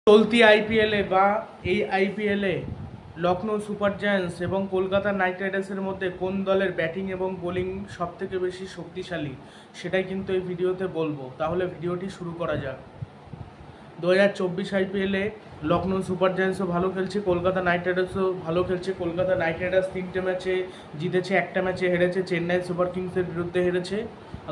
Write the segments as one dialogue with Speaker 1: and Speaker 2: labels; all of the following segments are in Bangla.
Speaker 1: চলতি আইপিএলে বা এই আইপিএলে লখনৌ সুপার জায়ান্টস এবং কলকাতা নাইট রাইডার্সের মধ্যে কোন দলের ব্যাটিং এবং বোলিং সবথেকে বেশি শক্তিশালী সেটাই কিন্তু এই ভিডিওতে বলবো। তাহলে ভিডিওটি শুরু করা যাক। 2024 আইপিএলে লখনৌ সুপার জায়ান্টসও ভালো খেলছে, কলকাতা নাইট রাইডার্সও ভালো খেলছে। কলকাতা নাইট রাইডার্স 3টে ম্যাচে জিতেছে, একটা ম্যাচে হেরেছে, চেন্নাই সুপার কিংসের বিরুদ্ধে হেরেছে।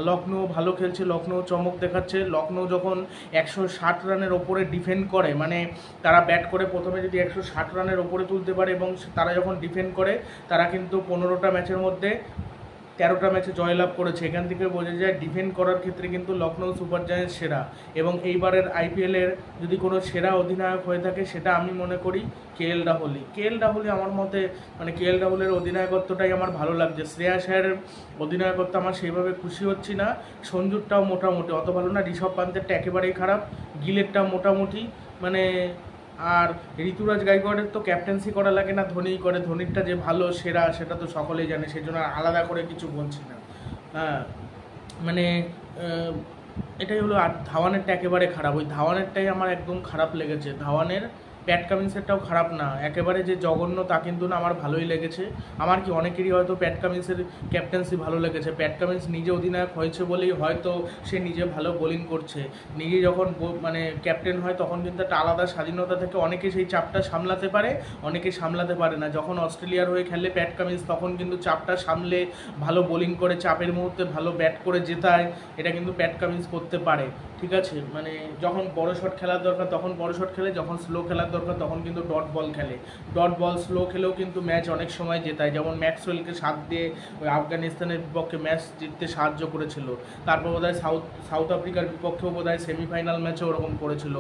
Speaker 1: লখনৌ ভালো খেলছে, লখনৌ চমক দেখাচ্ছে। লখনৌ যখন 160 রানের ওপরে ডিফেন্ড করে, মানে তারা ব্যাট করে প্রথমে যদি 160 রানের ওপরে তুলতে পারে এবং তারা যখন ডিফেন্ড করে, তারা কিন্তু 15টা ম্যাচের মধ্যে 13টা ম্যাচে জয়লাভ করেছে। এখান থেকে বোঝা যায় ডিফেন্ড করার ক্ষেত্রে কিন্তু লখনৌ সুপার জায়ান্টস সেরা। এবং এইবারের আইপিএলের যদি কোনো সেরা অধিনায়ক হয়ে থাকে সেটা আমি মনে করি কেএল রাহুল আমার মতে, মানে কেএল রাহুলের অধিনায়কত্বটাই আমার ভালো লাগছে। শ্রেয়াস আয়ারের অধিনায়কত্ব আমার সেইভাবে খুশি হচ্ছি না। সঞ্জুরটাও মোটামুটি অত ভালো না, ঋষভ পান্তেরটা একেবারেই খারাপ, গিলেরটাও মোটামুটি, মানে আর ঋতুরাজ গাইকোয়াড়ের তো ক্যাপ্টেন্সি করা লাগে না, ধোনিই করে। ধোনিরটা যে ভালো সেরা সেটা তো সকলেই জানে, সেই জন্য আলাদা করে কিছু বলছি না। হ্যাঁ, মানে এটাই হলো। আর ধাওয়ানেরটা একেবারে খারাপ, ওই ধাওয়ানেরটাই আমার একদম খারাপ লেগেছে। ধাওয়ানের প্যাট কামিন্সেরটাও খারাপ না, একেবারে যে জঘন্য তা কিন্তু না, আমার ভালোই লেগেছে। আমার কি অনেকেরই হয়তো প্যাট কামিন্সের ক্যাপ্টেন্সি ভালো লেগেছে। প্যাট কামিন্স নিজে অধিনায়ক হয়েছে বলেই হয়তো সে নিজে ভালো বোলিং করছে। নিজে যখন মানে ক্যাপ্টেন হয় তখন কিন্তু একটা আলাদা স্বাধীনতা থেকে অনেকে সেই চাপটা সামলাতে পারে, অনেকে সামলাতে পারে না। যখন অস্ট্রেলিয়ার হয়ে খেলে প্যাট কামিন্স তখন কিন্তু চাপটা সামলে ভালো বোলিং করে, চাপের মুহূর্তে ভালো ব্যাট করে জেতায়, এটা কিন্তু প্যাট কামিন্স করতে পারে। ঠিক আছে, মানে যখন বড় শট খেলার দরকার তখন বড় শট খেলে, যখন স্লো খেলার দরকার তখন কিন্তু ডট বল খেলে। ডট বল স্লো খেলেও কিন্তু ম্যাচ অনেক সময় জেতায়, যেমন ম্যাক্সওয়েলকে সাথ দিয়ে ওই আফগানিস্তানের বিপক্ষে ম্যাচ জিততে সাহায্য করেছিল। তারপর বোধহয় সাউথ আফ্রিকার বিপক্ষেও বোধহয় সেমিফাইনাল ম্যাচে ওরকম করেছিল।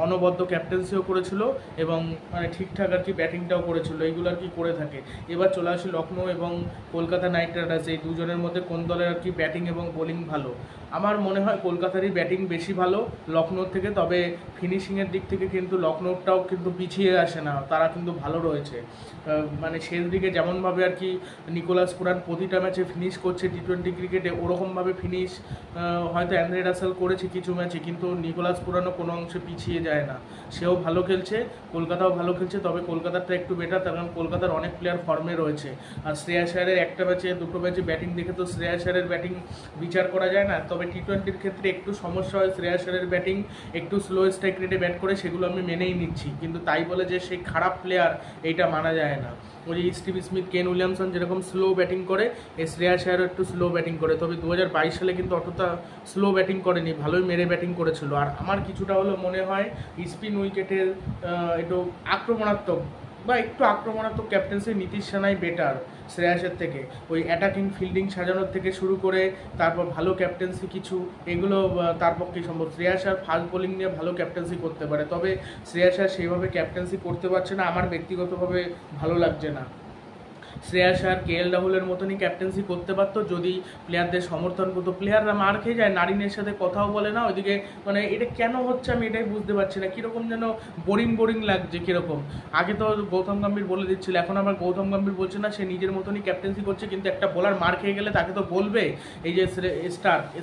Speaker 1: অনবদ্য ক্যাপ্টেন্সিও করেছিল এবং মানে ঠিকঠাক আর কি ব্যাটিংটাও করেছিল। এইগুলো আর কি করে থাকে। এবার চলে আসি লখনৌ এবং কলকাতা নাইট রাইডার্স, এই দুজনের মধ্যে কোন দলের আর কি ব্যাটিং এবং বোলিং ভালো। আমার মনে হয় কলকাতারই ব্যাটিং বেশি ভালো লখনৌর থেকে, তবে ফিনিশিংয়ের দিক থেকে কিন্তু লখনৌটাও কিন্তু পিছিয়ে আসে না, তারা কিন্তু ভালো রয়েছে। মানে শেষ দিকে যেমনভাবে আর কি নিকোলাস পুরান প্রতিটা ম্যাচে ফিনিশ করছে টি-20 ক্রিকেটে, ওরকমভাবে ফিনিশ হয়তো অ্যান্ড্রে রাসেল করেছে কিছু ম্যাচে, কিন্তু নিকোলাস পুরানও কোনো অংশে পিছিয়ে যায় না। সেও ভালো খেলছে, কলকাতাও ভালো খেলছে, তবে কলকাতারটা একটু বেটার, তার কারণ কলকাতার অনেক প্লেয়ার ফর্মে রয়েছে। আর শ্রেয়াস আয়ারের একটা ম্যাচে দুটো ম্যাচে ব্যাটিং দেখে তো শ্রেয়াস আয়ারের ব্যাটিং বিচার করা যায় না। তবে টি-20-র ক্ষেত্রে একটু সমস্যা হয়, শ্রেয়াস আয়ারের ব্যাটিং একটু স্লো স্ট্রাইক রেটে ব্যাট করে, সেগুলো আমি মেনেই নিচ্ছি, কিন্তু তাই বলে যে সে খারাপ প্লেয়ার এইটা মানা যায় না। ওই যে স্টিভ স্মিথ, কেন উইলিয়ামসন যেরকম স্লো ব্যাটিং করে, এই শ্রেয়াস আয়ারও একটু স্লো ব্যাটিং করে। তবে 2022 সালে কিন্তু অতটা স্লো ব্যাটিং করেনি, ভালোই মেরে ব্যাটিং করেছিল। আর আমার কিছুটা হলো মনে হয় স্পিন উইকেটের একটু আক্রমণাত্মক ক্যাপ্টেন্সি নীতিশ সেনাই বেটার শ্রেয়াসের থেকে। ওই অ্যাটাকিং ফিল্ডিং সাজানোর থেকে শুরু করে তারপর ভালো ক্যাপ্টেন্সি কিছু, এগুলো তার পক্ষে সম্ভব। শ্রেয়াস আর ফাস্ট বোলিং নিয়ে ভালো ক্যাপ্টেন্সি করতে পারে, তবে শ্রেয়াস আর সেইভাবে ক্যাপ্টেন্সি করতে পারছে না, আমার ব্যক্তিগতভাবে ভালো লাগছে না। শ্রেয়াস আর কেএল রাহুলের মতনই ক্যাপ্টেন্সি করতে পারতো যদি প্লেয়ারদের সমর্থন করতো। প্লেয়াররা মার খেয়ে যায়, নারিনের সাথে কথাও বলে না, ওইদিকে মানে এটা কেন হচ্ছে আমি এটাই বুঝতে পারছি না। কীরকম যেন বোরিং লাগছে কীরকম। আগে তো গৌতম গম্ভীর বলে দিচ্ছিল, এখন আবার গৌতম গম্ভীর বলছে না, সে নিজের মতনই ক্যাপ্টেন্সি করছে। কিন্তু একটা বোলার মার খেয়ে গেলে তাকে তো বলবে, এই যে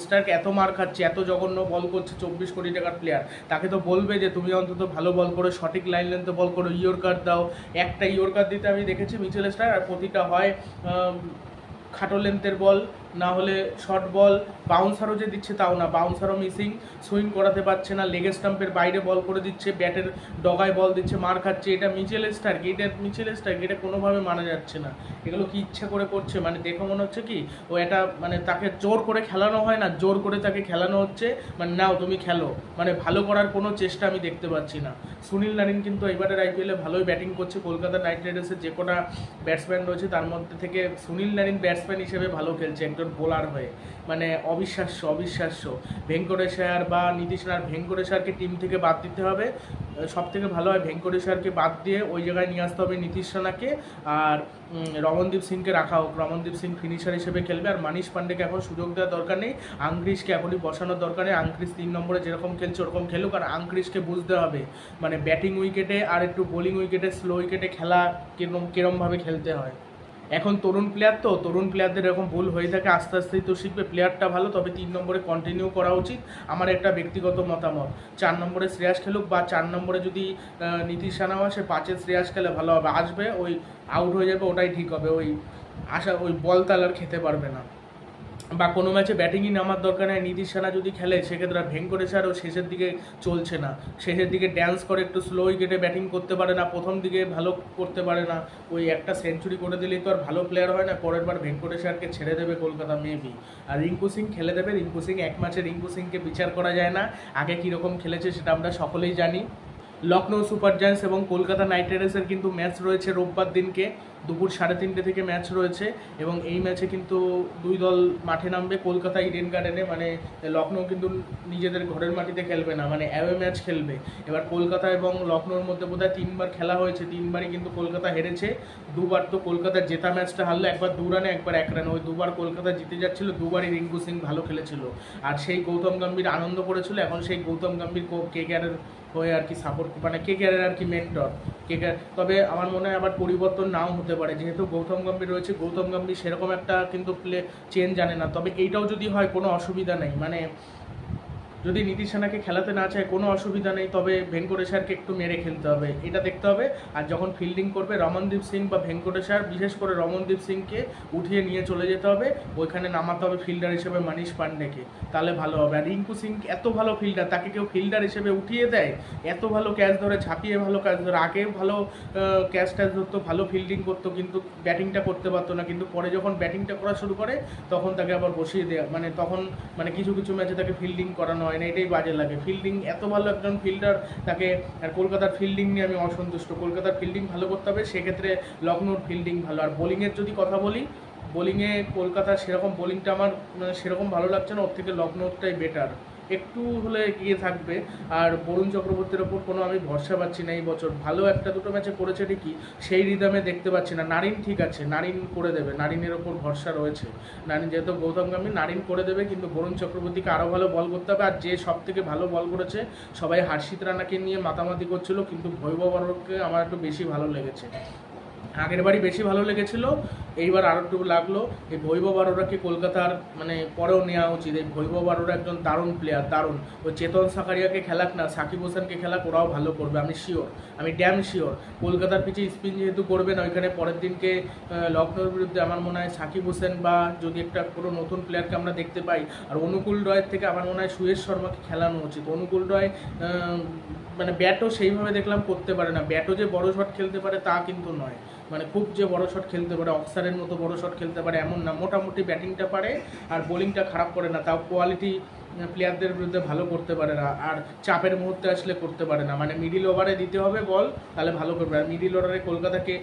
Speaker 1: স্টার্ক এত মার খাচ্ছে, এত জঘন্য বল করছে, 24 কোটি টাকার প্লেয়ার, তাকে তো বলবে যে তুমি অন্তত ভালো বল করো, সঠিক লাইন লেন্থে বল করো, ইয়র্কার দাও। একটা ইয়র্কার দিতে আমি দেখেছি মিচেল স্টার্ক, আর প্রতিটা হয় খাটো লেন্থের বল, না হলে শর্ট বল। বাউন্সারও যে দিচ্ছে তাও না, বাউন্সারও মিসিং, সুইং করাতে পারছে না, লেগ স্টাম্পের বাইরে বল করে দিচ্ছে, ব্যাটের ডগায় বল দিচ্ছে, মার খাচ্ছে। এটা মিচেল স্টার্ক, এটা কোনোভাবে মানা যাচ্ছে না। এগুলো কি ইচ্ছা করে করছে? মানে দেখে মনে হচ্ছে কি ও এটা মানে তাকে জোর করে খেলানো হয় না, জোর করে তাকে খেলানো হচ্ছে, মানে নাও তুমি খেলো, মানে ভালো করার কোনো চেষ্টা আমি দেখতে পাচ্ছি না। সুনীল নারিন কিন্তু এবারের আইপিএলে ভালোই ব্যাটিং করছে। কলকাতা নাইট রাইডার্সের যে কটা ব্যাটসম্যান রয়েছে তার মধ্যে থেকে সুনীল নারিন ব্যাটসম্যান হিসেবে ভালো খেলছে একজন বোলার হয়ে, মানে অবিশ্বাস্য। ভেঙ্কটেশ আয়ার বা নীতিশ রানার, ভেঙ্কটেশ আয়ারকে টিম থেকে বাদ দিতে হবে। সব থেকে ভালো হয় ভেঙ্কটেশ আয়ারকে বাদ দিয়ে ওই জায়গায় নিয়ে আসতে হবে নীতিশ রানাকে, আর রমনদীপ সিংকে রাখা হোক। রমনদীপ সিং ফিনিশার হিসেবে খেলবে, আর মানিশ পান্ডেকে এখন সুযোগ দেওয়ার দরকার নেই, আংক্রিসকে এখনই বসানোর দরকার নেই। আংক্রিস 3 নম্বরে যেরকম খেলছে ওরকম খেলুক, আর আংক্রিসকে বুঝতে হবে মানে ব্যাটিং উইকেটে আর একটু বোলিং উইকেটে, স্লো উইকেটে খেলা কিরমভাবে খেলতে হয়। এখন তরুণ প্লেয়ার তো, তরুণ প্লেয়ারদের এরকম ভুল হয়ে থাকে, আস্তে আস্তেই তো শিখবে। প্লেয়ারটা ভালো, তবে 3 নম্বরে কন্টিনিউ করা উচিত আমার একটা ব্যক্তিগত মতামত। 4 নম্বরে শ্রেয়াস খেলুক, বা 4 নম্বরে যদি নীতিশ রানাও আসে, 5-এ শ্রেয়াস খেলে ভালো হবে। আসবে ওই আউট হয়ে যাবে, ওটাই ঠিক হবে। ওই ওই বল তালার খেতে পারবে না, বা কোনো ম্যাচে ব্যাটিংই নামার দরকার নেই। নীতিশ রানা যদি খেলে সেক্ষেত্রে ভেঙ্কটেশারও শেষের দিকে চলছে না, শেষের দিকে ড্যান্স করে, একটু স্লো উইকেটে ব্যাটিং করতে পারে না, প্রথম দিকে ভালো করতে পারে না। ওই একটা সেঞ্চুরি করে দিলেই তো আর ভালো প্লেয়ার হয় না। পরের বার ভেঙ্কটেশারকে ছেড়ে দেবে কলকাতা মেবি, আর রিঙ্কু সিং খেলে দেবে। রিঙ্কু সিং এক ম্যাচে রিঙ্কু সিংকে বিচার করা যায় না, আগে কীরকম খেলেছে সেটা আমরা সকলেই জানি। লখনৌ সুপার জায়ান্টস এবং কলকাতা নাইট রাইডার্সের কিন্তু ম্যাচ রয়েছে রোববার দিনকে দুপুর 3:30 থেকে ম্যাচ রয়েছে, এবং এই ম্যাচে কিন্তু দুই দল মাঠে নামবে কলকাতা ইডেন গার্ডেনে। মানে লখনৌ কিন্তু নিজেদের ঘরের মাটিতে খেলবে না, মানে অ্যাওয়ে ম্যাচ খেলবে। এবার কলকাতা এবং লখনৌর মধ্যে বোধহয় 3বার খেলা হয়েছে, 3বারই কিন্তু কলকাতা হেরেছে। 2বার তো কলকাতার জেতা ম্যাচটা হারলো, একবার 2 রানে একবার 1 রানে। ওই 2বার কলকাতা জিতে যাচ্ছিল, 2বারই রিঙ্কু সিং ভালো খেলেছিল। আর সেই গৌতম গম্ভীর আনন্দ করেছিল, এখন সেই গৌতম গম্ভীর কেকেআরের হয়ে আর কি সাপোর্ট, মানে কেকেআরের আর কি মেন্টর কেকেআর। তবে আমার মনে হয় আবার পরিবর্তন নাও হতে পারে, যেহেতু গৌতম গম্ভীর রয়েছে। গৌতম গম্ভীর সেরকম একটা কিন্তু চেঞ্জ জানে না, তবে এইটাও যদি হয় কোনো অসুবিধা নেই। মানে যদি নীতিশ রানাকে খেলাতে না চায় কোনো অসুবিধা নেই, তবে ভেঙ্কটেশারকে একটু মেরে খেলতে হবে, এটা দেখতে হবে। আর যখন ফিল্ডিং করবে রমনদীপ সিং বা ভেঙ্কটেশার, বিশেষ করে রমনদীপ সিংকে উঠিয়ে নিয়ে চলে যেতে হবে, ওইখানে নামাতে হবে ফিল্ডার হিসেবে মনীষ পান্ডেকে, তাহলে ভালো হবে। আর রিঙ্কু সিং এত ভালো ফিল্ডার, তাকে কেউ ফিল্ডার হিসেবে উঠিয়ে দেয়? এত ভালো ক্যাচ ধরে, ঝাঁপিয়ে ভালো ক্যাচ ধরে, আগে ভালো ক্যাচ ট্যাচ ধরতো, ভালো ফিল্ডিং করতো, কিন্তু ব্যাটিংটা করতে পারতো না। কিন্তু পরে যখন ব্যাটিংটা করা শুরু করে তখন তাকে আবার বসিয়ে দেওয়া, মানে তখন মানে কিছু কিছু ম্যাচে তাকে ফিল্ডিং করানো হয় না, এটাই বাজে লাগে। ফিল্ডিং এত ভালো একজন ফিল্ডার তাকে, আর কলকাতার ফিল্ডিং নিয়ে আমি অসন্তুষ্ট। কলকাতার ফিল্ডিং ভালো করতে হবে, সেক্ষেত্রে লখনৌর ফিল্ডিং ভালো। আর বোলিংয়ের যদি কথা বলি, বোলিংয়ে কলকাতার সেরকম বোলিংটা আমার সেরকম ভালো লাগছে না, ওর থেকে লখনৌটাই বেটার, একটু হলে এগিয়ে থাকবে। আর বরুণ চক্রবর্তীর ওপর কোনো আমি ভরসা পাচ্ছি না এই বছর। ভালো একটা দুটো ম্যাচে করেছে ঠিকই, সেই রিদমে দেখতে পাচ্ছি না। নারিন ঠিক আছে, নারিন করে দেবে, নারিনের ওপর ভরসা রয়েছে। নারিন যেহেতু গৌতম গম্ভীর, নারিন করে দেবে, কিন্তু বরুণ চক্রবর্তীকে আরও ভালো বল করতে হবে। আর যে সব থেকে ভালো বল করেছে, সবাই হর্ষিত রানাকে নিয়ে মাতামাতি করছিল, কিন্তু বৈভব অরোরাকে আমার একটু বেশি ভালো লেগেছে। আগের বারই বেশি ভালো লেগেছিল, এইবার আরও একটু লাগলো। এই বৈভব অরোরাকে কলকাতার মানে পরেও নেওয়া উচিত। এই বৈভব অরোরা একজন দারুণ প্লেয়ার, দারুণ। ওই চেতন সাকারিয়াকে খেলাক না, সাকিব হোসেনকে খেলাক, ওরাও ভালো করবে, আমি শিওর, আমি ড্যাম শিওর। কলকাতার পিছে স্পিন যেহেতু করবে না, ওইখানে পরের দিনকে লখনৌর বিরুদ্ধে আমার মনে হয় সাকিব হোসেন বা যদি একটা কোনো নতুন প্লেয়ারকে আমরা দেখতে পাই। আর অনুকূল রয়ের থেকে আমার মনে হয় সুয়েশ শর্মাকে খেলানো উচিত। অনুকূল রয় মানে ব্যাটও সেইভাবে দেখলাম করতে পারে না, ব্যাটও যে বড় শট খেলতে পারে তা কিন্তু নয়, মানে খুব যে বড় শট খেলতে পারে, অক্সারের মতো বড় শট খেলতে পারে এমন না। মোটামুটি ব্যাটিংটা পারে আর বোলিংটা খারাপ করে না, তাও কোয়ালিটি প্লেয়ারদের বিরুদ্ধে ভালো করতে পারে না, আর চাপের মুহূর্তে আসলে করতে পারে না। মানে মিডিল ওভারে দিতে হবে বল, তাহলে ভালো করবে। আর মিডিল ওভারে কলকাতাকে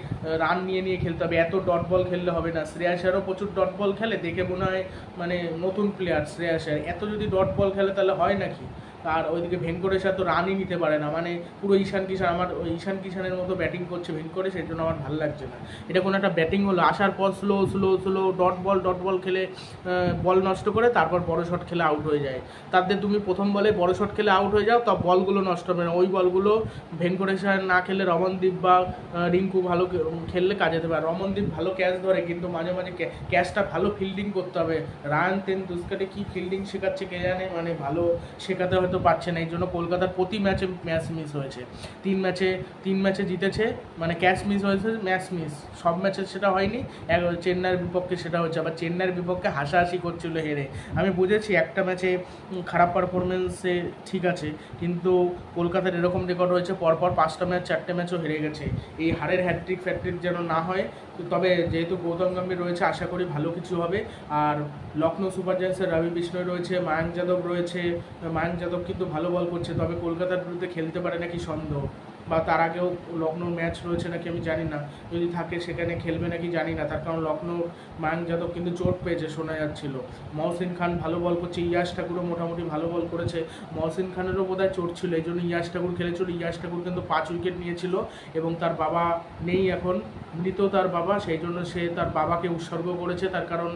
Speaker 1: রান নিয়ে নিয়ে খেলতে হবে, এত ডট বল খেললে হবে না। শ্রেয়াসেরও প্রচুর ডট বল খেলে, দেখে মনে হয় মানে নতুন প্লেয়ার শ্রেয়াসের, এত যদি ডট বল খেলে তাহলে হয় নাকি? আর ওইদিকে ভেঙ্কটেশার তো রানই নিতে পারে না, মানে পুরো ঈশান কিষান, আমার ওই ঈশান কিষানের মতো ব্যাটিং করছে ভেঙ্কটেশ, সেই জন্য আমার ভালো লাগছে না। এটা কোনো একটা ব্যাটিং হলো, আসার পর slow slow slow dot ball খেলে বল নষ্ট করে, তারপর বড় শট খেলে আউট হয়ে যায়। তাদের তুমি প্রথম বলে বড় শট খেলে আউট হয়ে যাও, তা বলগুলো নষ্ট হবে না। ওই বলগুলো ভেঙ্কটেশার না খেলে রমনদীপ বা রিঙ্কু ভালো খেললে কাজে দেবে। আর রমনদীপ ভালো ক্যাচ ধরে, কিন্তু মাঝে মাঝে ক্যাচটা ভালো ফিল্ডিং করতে হবে। রায়ান তেন্ডুলকরকে কি ফিল্ডিং শেখাচ্ছে কে জানে, মানে ভালো শেখাতে হয়তো পারছে না, এই জন্য কলকাতার প্রতি ম্যাচে ম্যাচ মিস হয়েছে। 3 ম্যাচে জিতেছে, মানে ক্যাচ মিস হয়েছে, ম্যাচ মিস। সব ম্যাচে সেটা হয়নি, চেন্নাইয়ের বিপক্ষে সেটা হচ্ছে। আবার চেন্নাইয়ের বিপক্ষে হাসাহাসি করছিল হেরে। আমি বুঝেছি একটা ম্যাচে খারাপ পারফরমেন্সে ঠিক আছে, কিন্তু কলকাতার এরকম রেকর্ড হয়েছে পরপর 5টা ম্যাচ 4টে ম্যাচও হেরে গেছে। এই হারের হ্যাট্রিক ফ্যাট্রিক যেন না হয়। তবে যেহেতু গৌতম গম্ভীর রয়েছে, আশা করি ভালো কিছু হবে। আর লখনৌ সুপার জায়ান্টসের রবি বিষ্ণয় রয়েছে, মায়াঙ্ক যাদব রয়েছে। মায়াঙ্ক যাদব কিন্তু ভালো বল করছে, তবে কলকাতার বিরুদ্ধে খেলতে পারে নাকি সন্দেহ, বা তার আগেও লখনৌ ম্যাচ রয়েছে নাকি আমি জানি না, যদি থাকে সেখানে খেলবে নাকি জানি না। তার কারণ লখনৌ মায়াঙ্ক যাদব কিন্তু চোট পেয়েছে শোনা যাচ্ছিল। মহসিন খান ভালো বল করছে, ইয়াশ ঠাকুরও মোটামুটি ভালো বল করেছে। মহসিন খানেরও বোধহয় চোট ছিল, এই জন্য ইয়াশ ঠাকুর খেলেছিল। ইয়াশ ঠাকুর কিন্তু 5 উইকেট নিয়েছিল, এবং তার বাবা নেই এখন, মৃত তার বাবা, সেই জন্য সে তার বাবাকে উৎসর্গ করেছে। তার কারণ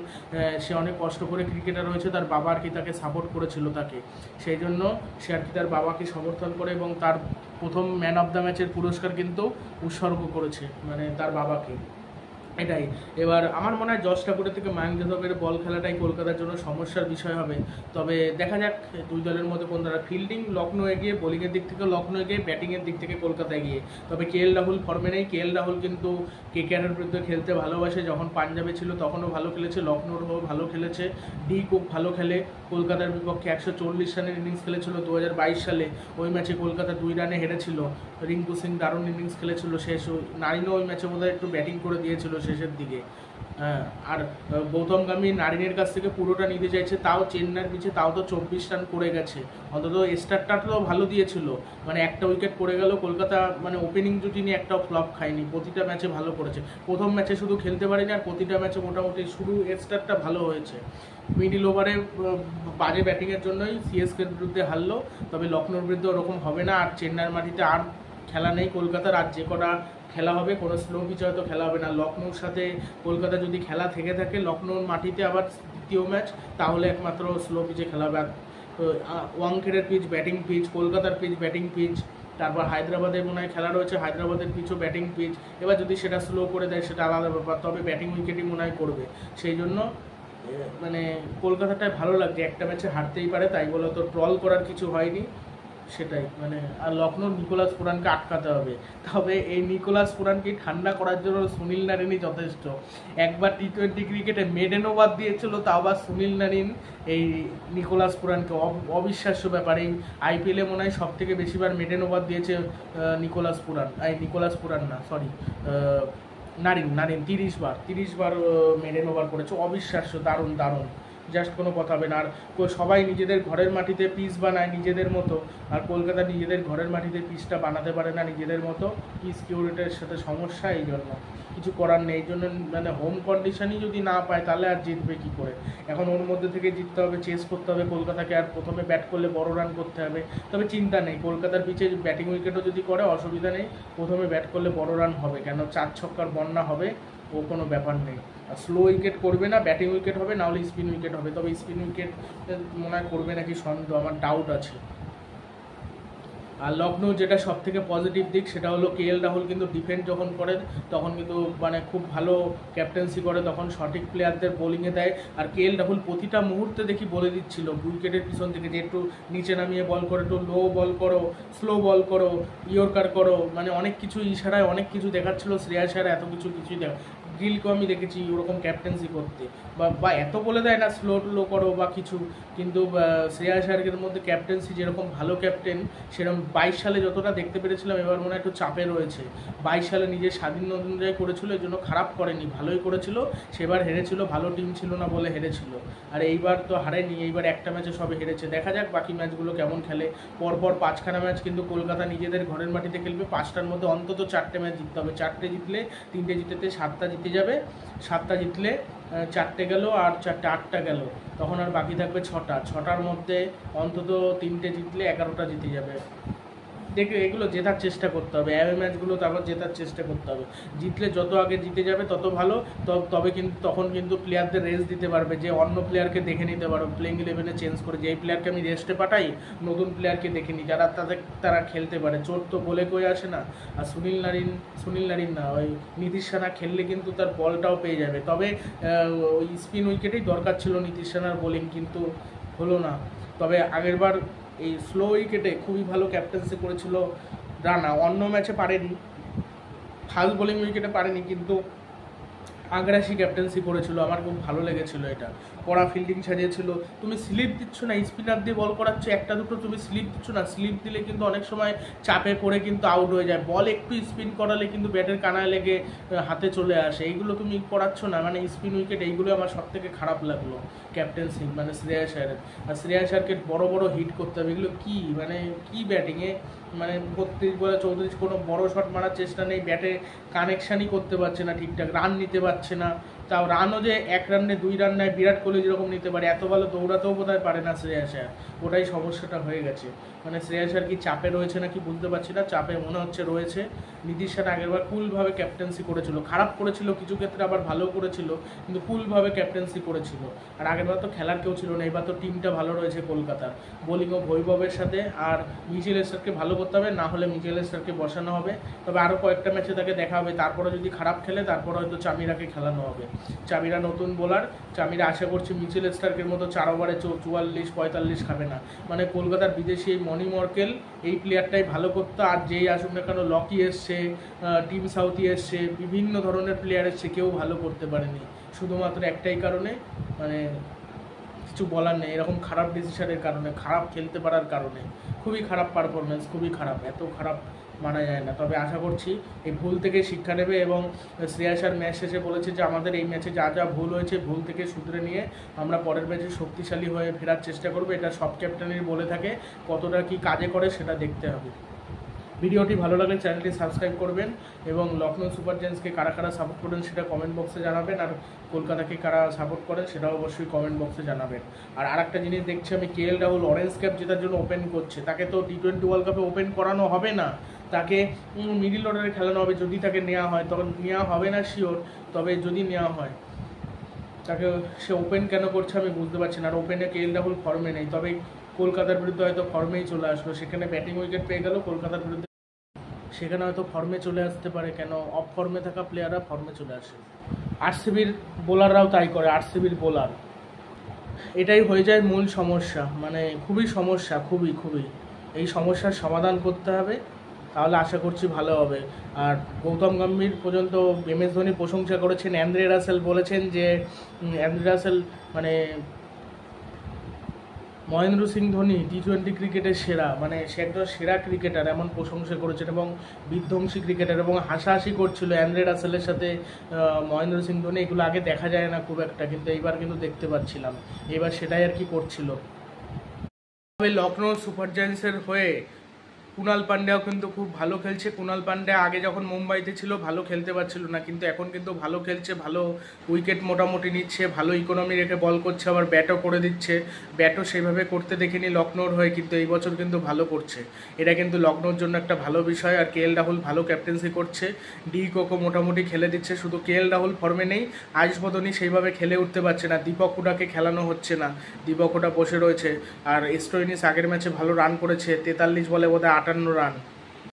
Speaker 1: সে অনেক কষ্ট করে ক্রিকেটার হয়েছে, তার বাবা আর কি তাকে সাপোর্ট করেছিল তাকে, সেই জন্য সে আর কি তার বাবাকে সমর্থন করে, এবং তার প্রথম ম্যান অফ দ্য ম্যাচের পুরস্কার কিন্তু উৎসর্গ করেছে, মানে তার বাবাকে। এটাই। এবার আমার মনে হয় জশ ঠাকুরের থেকে মায়াঙ্ক যাদবের বল খেলাটাই কলকাতার জন্য সমস্যার বিষয় হবে। তবে দেখা যাক দুই দলের মধ্যে কোন দল। ফিল্ডিং লখনৌ এগিয়ে, বোলিংয়ের দিক থেকে লখনৌ এগিয়ে, ব্যাটিংয়ের দিক থেকে কলকাতা এগিয়ে। তবে কেএল রাহুল ফর্মে নেই। কেএল রাহুল কিন্তু কেকেআরের বিরুদ্ধে খেলতে ভালোবাসে, যখন পাঞ্জাবে ছিল তখনও ভালো খেলেছে, লখনৌর হয়েও ভালো খেলেছে। ডি কুক ভালো খেলে, কলকাতার বিপক্ষে 140 রানের ইনিংস খেলেছিল 2022 সালে। ওই ম্যাচে কলকাতা 2 রানে হেরেছিল। রিঙ্কু সিং দারুণ ইনিংস খেলেছিল। শেষ নারিনও ওই ম্যাচে বোধহয় একটু ব্যাটিং করে দিয়েছিল শেষের দিকে। হ্যাঁ, আর গৌতম গম্ভীর নারিনের কাছ থেকে পুরোটা নিতে চাইছে, তাও চেন্নাইয়ের পিছে তাও তো 24 রান করে গেছে। অন্তত স্টার্টটা তো ভালো দিয়েছিল, মানে একটা উইকেট পড়ে গেল। কলকাতা মানে ওপেনিং জুটি নিয়ে একটাও ফ্লপ খায়নি, প্রতিটা ম্যাচে ভালো করেছে। প্রথম ম্যাচে শুধু খেলতে পারেনি, আর প্রতিটা ম্যাচে মোটামুটি শুরু স্টার্টটা ভালো হয়েছে। মিডিল ওভারে বাজে ব্যাটিংয়ের জন্যই সিএসকের বিরুদ্ধে হারলো। তবে লখনৌর বিরুদ্ধে ওরকম হবে না। আর চেন্নাইয়ের মাটিতে আর খেলা নেই কলকাতার। আর যে কটা খেলা হবে কোনো স্লো পিচে হয়তো খেলা হবে না। লখনৌর সাথে কলকাতা যদি খেলা থেকে থাকে লখনৌর মাটিতে আবার দ্বিতীয় ম্যাচ, তাহলে একমাত্র স্লো পিচে খেলা হবে। আর ওয়াংখেড়ের পিচ ব্যাটিং পিচ, কলকাতার পিচ ব্যাটিং পিচ, তারপর হায়দ্রাবাদের মনে হয় খেলা রয়েছে, হায়দ্রাবাদের পিচও ব্যাটিং পিচ। এবার যদি সেটা স্লো করে দেয় সেটা আলাদা ব্যাপার, তবে ব্যাটিং উইকেটই মনে হয় করবে। সেই জন্য মানে কলকাতাটায় ভালো লাগছে। একটা ম্যাচে হারতেই পারে, তাই বলে তো ট্রল করার কিছু হয়নি, সেটাই মানে। আর লখনৌ নিকোলাস পুরানকে আটকাতে হবে। তবে এই নিকোলাস পুরানকে ঠান্ডা করার জন্য সুনীল নারিনই যথেষ্ট। একবার টি20 ক্রিকেটে মেডেন ওভার দিয়েছিল, তাও আবার সুনীল নারিন এই নিকোলাস পুরানকে। অবিশ্বাস্য ব্যাপার। এই আইপিএলে মনে হয় সব থেকে বেশিবার মেডেন ওভার দিয়েছে নিকোলাস পুরান না, সরি, নারিন 30 বার মেডেন ওভার করেছে। অবিশ্বাস্য, দারুণ দারুণ, জাস্ট কোনো কথা হবে না। আর সবাই নিজেদের ঘরের মাটিতে পিচ বানায় নিজেদের মতো, আর কলকাতা নিজেদের ঘরের মাটিতে পিচটা বানাতে পারে না নিজেদের মতো। কি সিকিউরিটির সাথে সমস্যা, এই জন্য কিছু করার নেই। এই জন্য মানে হোম কন্ডিশনই যদি না পায় তাহলে আর জিতবে কী করে। এখন ওর মধ্যে থেকে জিততে হবে, চেস করতে হবে কলকাতাকে। আর প্রথমে ব্যাট করলে বড় রান করতে হবে। তবে চিন্তা নেই, কলকাতার পিচে ব্যাটিং উইকেটও যদি করে অসুবিধা নেই। প্রথমে ব্যাট করলে বড় রান হবে, কেন 4 ছক্কার বন্যা হবে, ও কোনো ব্যাপার নেই। আর স্লো উইকেট করবে না, ব্যাটিং উইকেট হবে, নাহলে স্পিন উইকেট হবে। তবে স্পিন উইকেট মনে হয় করবে নাকি সন্দেহ, আমার ডাউট আছে। আর লখনৌ যেটা সব থেকে পজিটিভ দিক সেটা হলো কেএল রাহুল কিন্তু ডিফেন্ড যখন করেন তখন কিন্তু মানে খুব ভালো ক্যাপ্টেন্সি করে, তখন সঠিক প্লেয়ারদের বোলিংয়ে দেয়। আর কেএল রাহুল প্রতিটা মুহূর্তে দেখি বলে দিচ্ছিল উইকেটের পিছন থেকে যে একটু নিচে নামিয়ে বল করো, একটু লো বল করো, স্লো বল করো, ইয়র্কার করো, মানে অনেক কিছু ইশারায় অনেক কিছু দেখাচ্ছিল। শ্রেয়াস আয়ার এত কিছুই গিলকেও আমি দেখেছি ওরকম ক্যাপ্টেন্সি করতে, বা এত বলে দেয় না স্লো করো বা কিছু, কিন্তু শ্রেয়াস আয়ারের মধ্যে ক্যাপ্টেন্সি যেরকম ভালো ক্যাপ্টেন, সেরকম 22 সালে যতটা দেখতে পেরেছিলাম এবার মনে হয় একটু চাপে রয়েছে। 22 সালে নিজের স্বাধীন অনুযায়ী করেছিল, এই জন্য খারাপ করেনি, ভালোই করেছিল। সেবার হেরেছিল, ভালো টিম ছিল না বলে হেরেছিল। আর এইবার তো হারেনি, এইবার একটা ম্যাচে সবে হেরেছে। দেখা যাক বাকি ম্যাচগুলো কেমন খেলে। পরপর 5খানা ম্যাচ কিন্তু কলকাতা নিজেদের ঘরের মাটিতে খেলবে। 5টার মধ্যে অন্তত 4টে ম্যাচ জিততে হবে। 4টে জিতলে, 3টে জিতেতে 7টা জিতে যাবে। 7টা জিতলে 4টে গেল, আর 4টে 8টা গেল, তখন আর বাকি থাকবে 6টা। 6টার মধ্যে অন্তত 3টে জিতলে 11টা জিতে যাবে। দেখে এগুলো জেতার চেষ্টা করতে হবে, অ্যাওয়ে ম্যাচগুলো তারপর জেতার চেষ্টা করতে হবে। জিতলে যত আগে জিতে যাবে তত ভালো। তবে কিন্তু তখন কিন্তু প্লেয়ারদের রেস্ট দিতে পারবে, যে অন্য প্লেয়ারকে দেখে নিতে পারো প্লেইং 11-এ চেঞ্জ করে। যেই প্লেয়ারকে আমি রেস্টে পাঠাই, নতুন প্লেয়ারকে দেখে নিই যারা তারা খেলতে পারে। চোট তো বলে কয়ে আসে না। আর সুনীল নারিন না, ওই নীতিশ রানা খেললে কিন্তু তার বলটাও পেয়ে যাবে। তবে ওই স্পিন উইকেটেই দরকার ছিল নীতিশ রানার বোলিং, কিন্তু হলো না। তবে আগেরবার এই স্লো উইকেটে খুবই ভালো ক্যাপ্টেন্সি করেছিল রানা। অন্য ম্যাচে পারেনি, ফাস্ট বোলিং উইকেটে পারেনি, কিন্তু আগ্রাসী ক্যাপ্টেন্সি করেছিল। আমার খুব ভালো লেগেছিল এটা। কড়া ফিল্ডিং সাজিয়েছিল। তুমি স্লিপ দিচ্ছ না, স্পিনার দিয়ে বল করাচ্ছ, একটা দুটো তুমি স্লিপ দিচ্ছ না। স্লিপ দিলে কিন্তু অনেক সময় চাপে পড়ে কিন্তু আউট হয়ে যায়। বল একটু স্পিন করালে কিন্তু ব্যাটের কানায় লেগে হাতে চলে আসে। এইগুলো তুমি করাচ্ছ না, মানে স্পিন উইকেট। এইগুলো আমার সব থেকে খারাপ লাগলো ক্যাপ্টেন্সি, মানে শ্রেয়াস আয়ারের। আর শ্রেয়াস আয়ারকে বড় বড় হিট করতে হবে। এগুলো কি মানে কি ব্যাটিংয়ে, মানে 32 বলে 34, কোনো বড় শট মারার চেষ্টা নেই, ব্যাটে কানেকশানই করতে পারছে না ঠিকঠাক, রান নিতে পারছে না। তাও রানও যে 1 রানে 2 রান নেয় বিরাট কোহলি যেরকম নিতে পারে, এত ভালো দৌড়াতেও বোধহয় পারে না শ্রেয়াস আয়ার। ওটাই সমস্যাটা হয়ে গেছে। মানে শ্রেয়াস আয়ার কি চাপে রয়েছে নাকি বুঝতে পারছি না, চাপে মনে হচ্ছে রয়েছে। নীতিশ রানা আগেরবার কুলভাবে ক্যাপ্টেন্সি করেছিল, খারাপ করেছিল কিছু ক্ষেত্রে, আবার ভালো করেছিল, কিন্তু কুলভাবে ক্যাপ্টেন্সি করেছিল। আর আগেরবার তো খেলার কেউ ছিল না, এবার তো টিমটা ভালো রয়েছে কলকাতার। বোলিংও বৈভবের সাথে, আর মিচেল স্টার্ককে ভালো করতে হবে, না হলে মিচেল স্টার্ককে বসানো হবে। তবে আরও কয়েকটা ম্যাচে তাকে দেখা হবে, তারপরে যদি খারাপ খেলে তারপরে হয়তো চামিরাকে খেলানো হবে। চামিরা নতুন বোলার, চামিরা আশা করছি মিচেল স্টার্কের মতো 4 ওভারে 44-45 খাবে না। মানে কলকাতার বিদেশি এই মনি মর্কেল এই প্লেয়ারটাই ভালো করতো। আর যেই আসুক না কেন, লকি এসছে, টিম সাউথি এসছে, বিভিন্ন ধরনের প্লেয়ার এসছে, কেউ ভালো করতে পারেনি। শুধুমাত্র একটাই কারণে, মানে কিছু বলার নেই, এরকম খারাপ ডিসিশনের কারণে, খারাপ খেলতে পারার কারণে। খুবই খারাপ পারফরমেন্স, খুবই খারাপ, এত খারাপ মানা যায় না। তবে আশা করছি এই ভুল থেকে শিক্ষা নেবে, এবং শ্রেয়াস আয়ার ম্যাচ শেষে বলেছে যে আমাদের এই ম্যাচে যা যা ভুল হয়েছে, ভুল থেকে শুধরে নিয়ে আমরা পরের ম্যাচে শক্তিশালী হয়ে ফেরার চেষ্টা করবো। এটা সব ক্যাপ্টেনই বলে থাকে, কতটা কি কাজে করে সেটা দেখতে হবে। ভিডিওটি ভালো লাগলে চ্যানেলটি সাবস্ক্রাইব করবেন, এবং লখনৌ সুপার জায়ান্টসকে কারা কারা সাপোর্ট করেন সেটা কমেন্ট বক্সে জানাবেন, আর কলকাতাকে কারা সাপোর্ট করেন সেটাও অবশ্যই কমেন্ট বক্সে জানাবেন। আর আরেকটা জিনিস দেখছি আমি, KL রাহুল অরেঞ্জ ক্যাপ জেতার জন্য ওপেন করছে। তাকে তো T20 ওয়ার্ল্ড কাপে ওপেন করানো হবে না, তাকে মিডিল অর্ডারে খেলানো হবে যদি তাকে নেওয়া হয়। তখন নেওয়া হবে না শিওর, তবে যদি নেওয়া হয় তাকে সে ওপেন কেন করছে আমি বুঝতে পারছি না। আর ওপেনে KL রাহুল ফর্মে নেই, তবে কলকাতার বিরুদ্ধে হয়তো ফর্মেই চলে আসলো, সেখানে ব্যাটিং উইকেট পেয়ে গেল কলকাতার বিরুদ্ধে, সেখানে হয়তো ফর্মে চলে আসতে পারে। কেন অফ ফর্মে থাকা প্লেয়াররা ফর্মে চলে আসে। RCBর বোলাররাও তাই করে, RCBর বোলার, এটাই হয়ে যায় মূল সমস্যা। মানে খুবই সমস্যা, খুবই খুবই এই সমস্যার সমাধান করতে হবে, তাহলে আশা করছি ভালো হবে। আর গৌতম গম্ভীর পর্যন্ত MS ধোনি প্রশংসা করেছেন, অ্যান্দ্রে রাসেল বলেছেন যে অ্যান্দ্রে রাসেল মানে মহেন্দ্র সিং ধোনি T20 ক্রিকেটের সেরা, মানে সে একজন সেরা ক্রিকেটার এমন প্রশংসা করেছেন, এবং বিধ্বংসী ক্রিকেটার, এবং হাসাহাসি করছিল অ্যান্দ্রে রাসেলের সাথে মহেন্দ্র সিং ধোনি। এগুলো আগে দেখা যায় না খুব একটা, কিন্তু এইবার কিন্তু দেখতে পাচ্ছিলাম, এবার সেটাই আর কি করছিল। তবে লখনৌ সুপার জায়ান্টসের হয়ে কুণাল পান্ডেও কিন্তু খুব ভালো খেলছে। কুণাল পান্ডে আগে যখন মুম্বাইতে ছিল ভালো খেলতে পারছিল না, কিন্তু এখন কিন্তু ভালো খেলছে, ভালো উইকেট মোটামুটি নিচ্ছে, ভালো ইকোনমি রেখে বল করছে, আবার ব্যাটও করে দিচ্ছে। ব্যাটও সেভাবে করতে দেখিনি লখনৌর হয়ে, কিন্তু এই বছর কিন্তু ভালো করছে। এটা কিন্তু লখনৌর জন্য একটা ভালো বিষয়। আর KL রাহুল ভালো ক্যাপ্টেন্সি করছে, ডি কোকো মোটামুটি খেলে দিচ্ছে, শুধু KL রাহুল ফর্মে নেই, আয়ুষ বদনি সেইভাবে খেলে উঠতে পারছে না, দীপক হুডাকে খেলানো হচ্ছে না, দীপক হুডা বসে রয়েছে। আর স্টোইনিস আগের ম্যাচে ভালো রান করেছে, 43 বলে বোধহয় 58 রান।